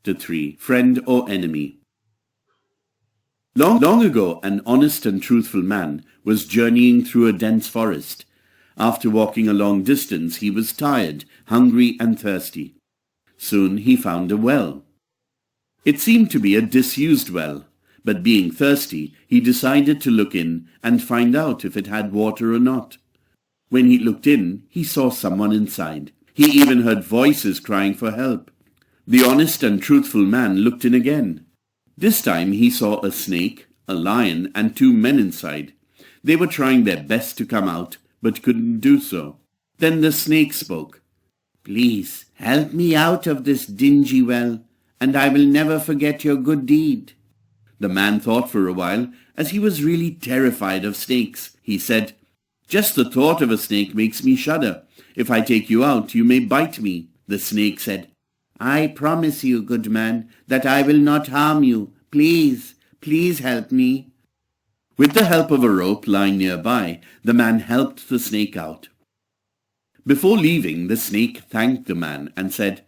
Chapter 3. Friend or Enemy. Long ago, an honest and truthful man was journeying through a dense forest. After walking a long distance, he was tired, hungry, and thirsty. Soon he found a well. It seemed to be a disused well, but being thirsty, he decided to look in and find out if it had water or not. When he looked in, he saw someone inside. He even heard voices crying for help. The honest and truthful man looked in again. This time he saw a snake, a lion, and 2 men inside. They were trying their best to come out, but couldn't do so. Then the snake spoke. "Please, help me out of this dingy well, and I will never forget your good deed." The man thought for a while, as he was really terrified of snakes. He said, "Just the thought of a snake makes me shudder. If I take you out, you may bite me." The snake said, "I promise you, good man, that I will not harm you. Please, please help me." With the help of a rope lying nearby, the man helped the snake out. Before leaving, the snake thanked the man and said,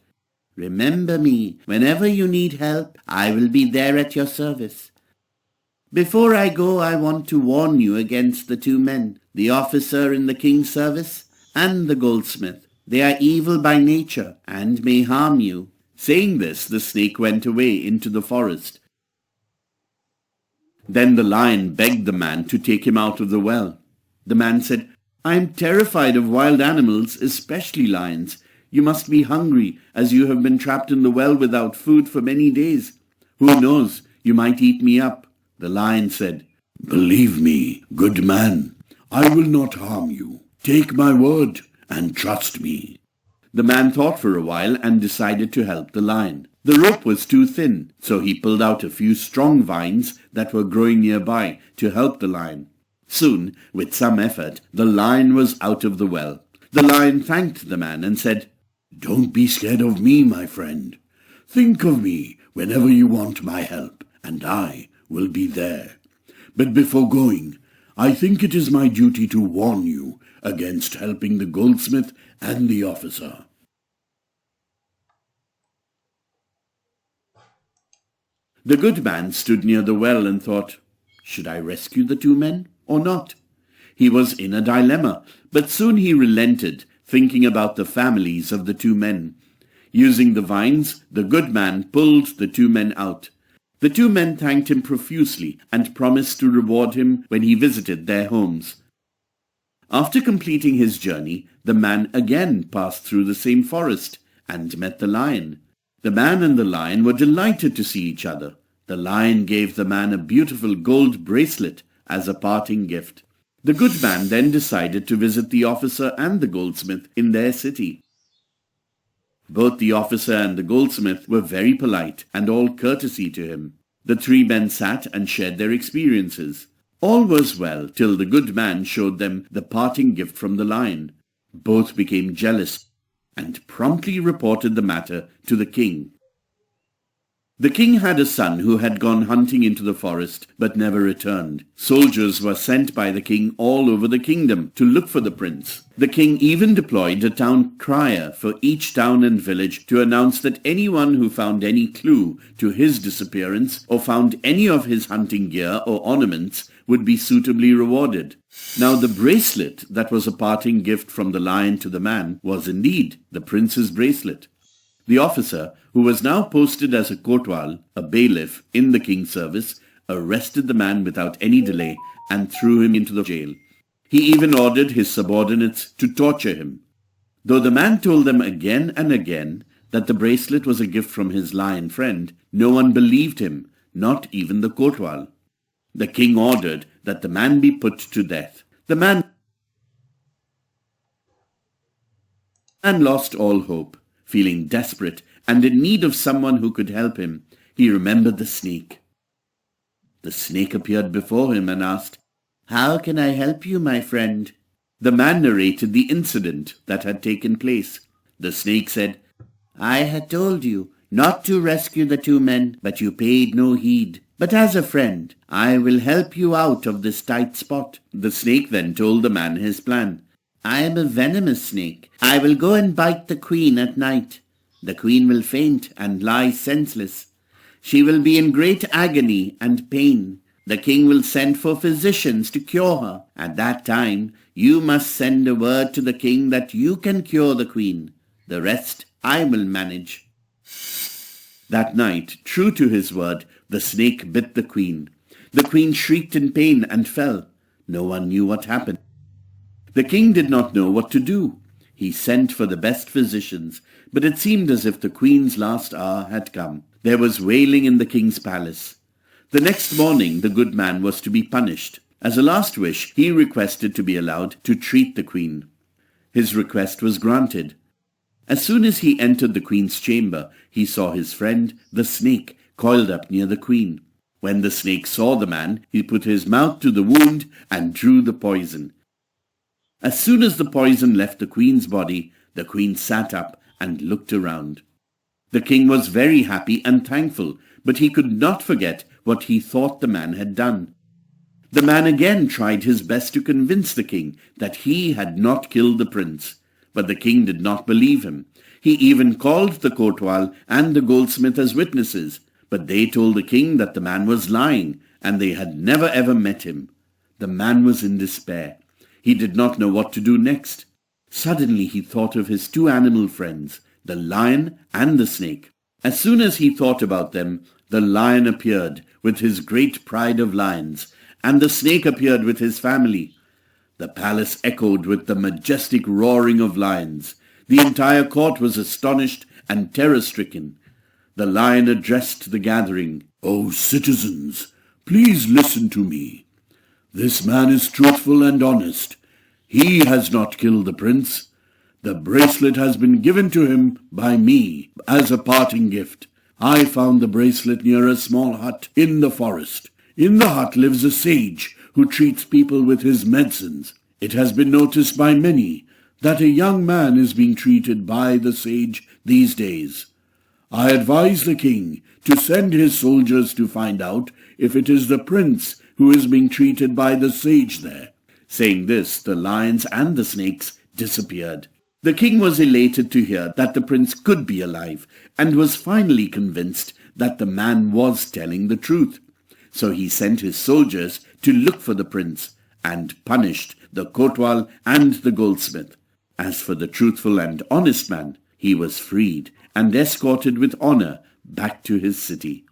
"Remember me, whenever you need help, I will be there at your service. Before I go, I want to warn you against the 2 men, the officer in the king's service and the goldsmith. They are evil by nature and may harm you." Saying this, the snake went away into the forest. Then the lion begged the man to take him out of the well. The man said, "I am terrified of wild animals, especially lions. You must be hungry, as you have been trapped in the well without food for many days. Who knows, you might eat me up." The lion said, "Believe me, good man, I will not harm you. Take my word and trust me." The man thought for a while and decided to help the lion. The rope was too thin, so he pulled out a few strong vines that were growing nearby to help the lion. Soon, with some effort, the lion was out of the well. The lion thanked the man and said, "Don't be scared of me, my friend. Think of me whenever you want my help, and I will be there. But before going, I think it is my duty to warn you against helping the goldsmith and the officer." The good man stood near the well and thought, should I rescue the 2 men or not? He was in a dilemma, but soon he relented, thinking about the families of the 2 men. Using the vines, the good man pulled the 2 men out. The 2 men thanked him profusely and promised to reward him when he visited their homes. After completing his journey, the man again passed through the same forest and met the lion. The man and the lion were delighted to see each other. The lion gave the man a beautiful gold bracelet as a parting gift. The good man then decided to visit the officer and the goldsmith in their city. Both the officer and the goldsmith were very polite and all courtesy to him. The 3 men sat and shared their experiences. All was well till the good man showed them the parting gift from the lion. Both became jealous and promptly reported the matter to the king. The king had a son who had gone hunting into the forest but never returned. Soldiers were sent by the king all over the kingdom to look for the prince. The king even deployed a town crier for each town and village to announce that anyone who found any clue to his disappearance or found any of his hunting gear or ornaments would be suitably rewarded. Now the bracelet that was a parting gift from the lion to the man was indeed the prince's bracelet. The officer, who was now posted as a kotwal, a bailiff, in the king's service, arrested the man without any delay and threw him into the jail. He even ordered his subordinates to torture him. Though the man told them again and again that the bracelet was a gift from his lion friend, no one believed him, not even the kotwal. The king ordered that the man be put to death. The man lost all hope. Feeling desperate and in need of someone who could help him, he remembered the snake. The snake appeared before him and asked, "How can I help you, my friend?" The man narrated the incident that had taken place. The snake said, "I had told you not to rescue the 2 men, but you paid no heed. But as a friend, I will help you out of this tight spot." The snake then told the man his plan. "I am a venomous snake. I will go and bite the queen at night. The queen will faint and lie senseless. She will be in great agony and pain. The king will send for physicians to cure her. At that time, you must send a word to the king that you can cure the queen. The rest I will manage." That night, true to his word, the snake bit the queen. The queen shrieked in pain and fell. No one knew what happened. The king did not know what to do. He sent for the best physicians, but it seemed as if the queen's last hour had come. There was wailing in the king's palace. The next morning the good man was to be punished. As a last wish, he requested to be allowed to treat the queen. His request was granted. As soon as he entered the queen's chamber, he saw his friend, the snake, coiled up near the queen. When the snake saw the man, he put his mouth to the wound and drew the poison. As soon as the poison left the queen's body, the queen sat up and looked around. The king was very happy and thankful, but he could not forget what he thought the man had done. The man again tried his best to convince the king that he had not killed the prince, but the king did not believe him. He even called the kotwal and the goldsmith as witnesses, but they told the king that the man was lying, and they had never ever met him. The man was in despair. He did not know what to do next. Suddenly he thought of his two animal friends, the lion and the snake. As soon as he thought about them, the lion appeared with his great pride of lions, and the snake appeared with his family. The palace echoed with the majestic roaring of lions. The entire court was astonished and terror-stricken. The lion addressed the gathering. "O citizens, please listen to me. This man is truthful and honest. He has not killed the prince. The bracelet has been given to him by me as a parting gift. I found the bracelet near a small hut in the forest. In the hut lives a sage who treats people with his medicines. It has been noticed by many that a young man is being treated by the sage these days. I advise the king to send his soldiers to find out if it is the prince who is being treated by the sage there." Saying this, the lions and the snakes disappeared. The king was elated to hear that the prince could be alive, and was finally convinced that the man was telling the truth. So he sent his soldiers to look for the prince, and punished the kotwal and the goldsmith. As for the truthful and honest man, he was freed and escorted with honor back to his city.